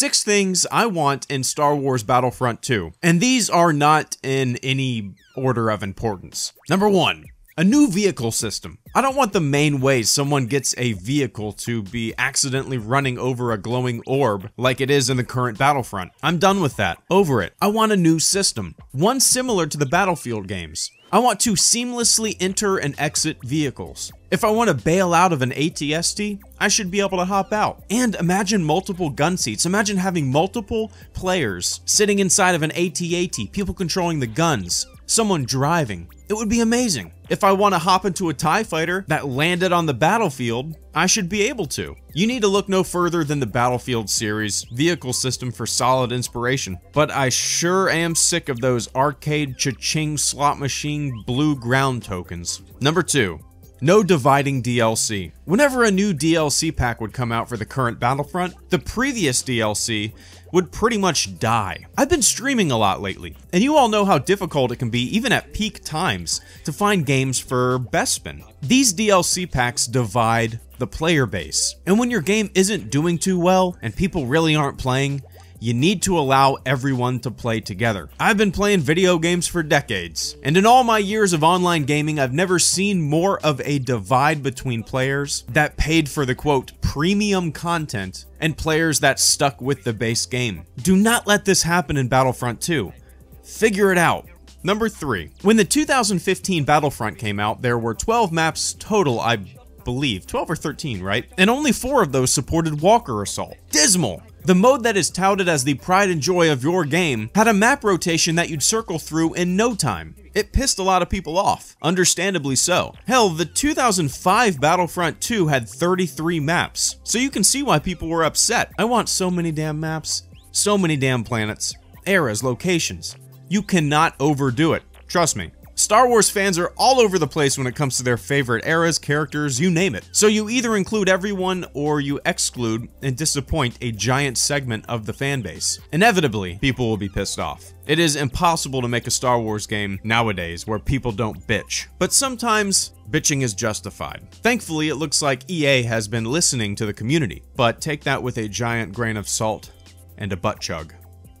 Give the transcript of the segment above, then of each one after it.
6 things I want in Star Wars Battlefront 2, and these are not in any order of importance. Number 1. A new vehicle system. I don't want the main way someone gets a vehicle to be accidentally running over a glowing orb like it is in the current Battlefront. I'm done with that. Over it. I want a new system. One similar to the Battlefield games. I want to seamlessly enter and exit vehicles. If I want to bail out of an AT-ST, I should be able to hop out. And imagine multiple gun seats. Imagine having multiple players sitting inside of an AT-AT, people controlling the guns, someone driving. It would be amazing. If I want to hop into a TIE fighter that landed on the battlefield, I should be able to. You need to look no further than the Battlefield series vehicle system for solid inspiration. But I sure am sick of those arcade cha-ching slot machine blue ground tokens. Number 2. No dividing DLC. Whenever a new DLC pack would come out for the current Battlefront, the previous DLC would pretty much die. I've been streaming a lot lately, and you all know how difficult it can be, even at peak times, to find games for Bespin. These DLC packs divide the player base, and when your game isn't doing too well and people really aren't playing, you need to allow everyone to play together. I've been playing video games for decades, and in all my years of online gaming, I've never seen more of a divide between players that paid for the quote premium content and players that stuck with the base game. Do not let this happen in Battlefront 2. Figure it out. Number 3. When the 2015 Battlefront came out, there were 12 maps total, I believe. 12 or 13, right? And only 4 of those supported Walker Assault. Dismal! The mode that is touted as the pride and joy of your game had a map rotation that you'd circle through in no time. It pissed a lot of people off, understandably so. Hell, the 2005 Battlefront 2 had 33 maps, so you can see why people were upset. I want so many damn maps, so many damn planets, eras, locations. You cannot overdo it, trust me. Star Wars fans are all over the place when it comes to their favorite eras, characters, you name it. So you either include everyone or you exclude and disappoint a giant segment of the fan base. Inevitably, people will be pissed off. It is impossible to make a Star Wars game nowadays where people don't bitch. But sometimes, bitching is justified. Thankfully, it looks like EA has been listening to the community, but take that with a giant grain of salt and a butt chug.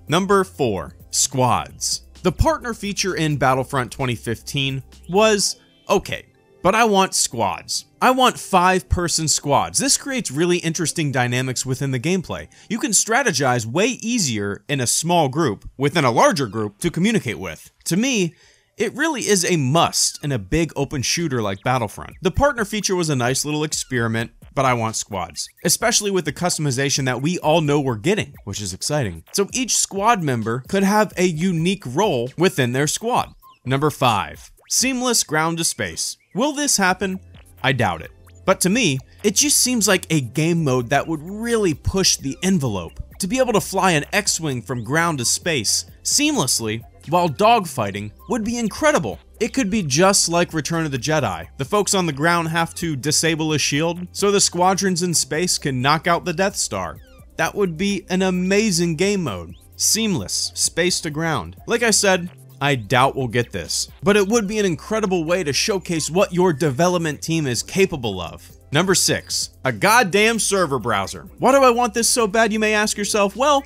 Number 4. Squads. The partner feature in Battlefront 2015 was okay, but I want squads. I want 5-person squads. This creates really interesting dynamics within the gameplay. You can strategize way easier in a small group within a larger group to communicate with. To me, it really is a must in a big open shooter like Battlefront. The partner feature was a nice little experiment, but I want squads, especially with the customization that we all know we're getting, which is exciting. So each squad member could have a unique role within their squad. Number 5. Seamless ground to space. Will this happen? I doubt it. But to me, it just seems like a game mode that would really push the envelope. To be able to fly an X-Wing from ground to space seamlessly while dogfighting would be incredible. It could be just like Return of the Jedi. The folks on the ground have to disable a shield, so the squadrons in space can knock out the Death Star. That would be an amazing game mode. Seamless, space to ground. Like I said, I doubt we'll get this, but it would be an incredible way to showcase what your development team is capable of. Number 6. A goddamn server browser. Why do I want this so bad, you may ask yourself? Well,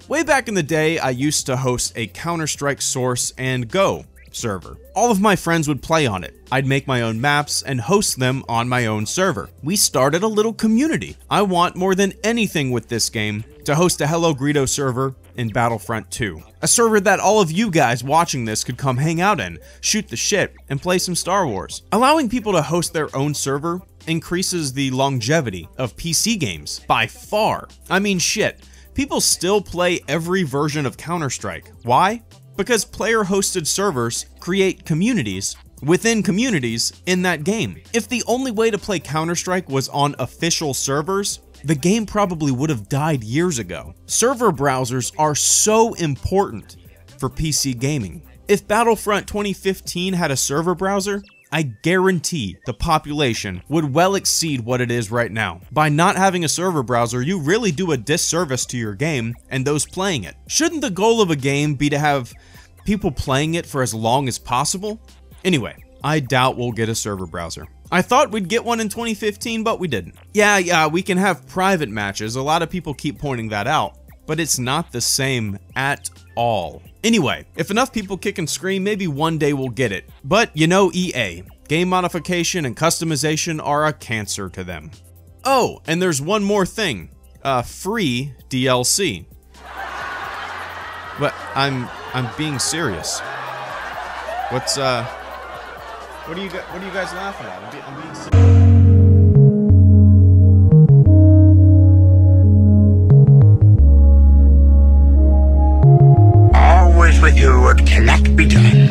way back in the day, I used to host a Counter-Strike Source and Go server. All of my friends would play on it. I'd make my own maps and host them on my own server. We started a little community. I want more than anything with this game to host a HelloGreedo server in Battlefront 2. A server that all of you guys watching this could come hang out in, shoot the shit, and play some Star Wars. Allowing people to host their own server increases the longevity of PC games by far. I mean shit, people still play every version of Counter-Strike. Why? Because player-hosted servers create communities within communities in that game. If the only way to play Counter-Strike was on official servers, the game probably would have died years ago. Server browsers are so important for PC gaming. If Battlefront 2015 had a server browser, I guarantee the population would well exceed what it is right now. By not having a server browser, you really do a disservice to your game and those playing it. Shouldn't the goal of a game be to have people playing it for as long as possible? Anyway, I doubt we'll get a server browser. I thought we'd get one in 2015, but we didn't. Yeah, we can have private matches. A lot of people keep pointing that out. but it's not the same at all. Anyway, if enough people kick and scream, maybe one day we'll get it. But you know EA, game modification and customization are a cancer to them. Oh, and there's one more thing, free DLC. But I'm being serious. What are you guys laughing at? I'm being serious. Always with you, what cannot be done.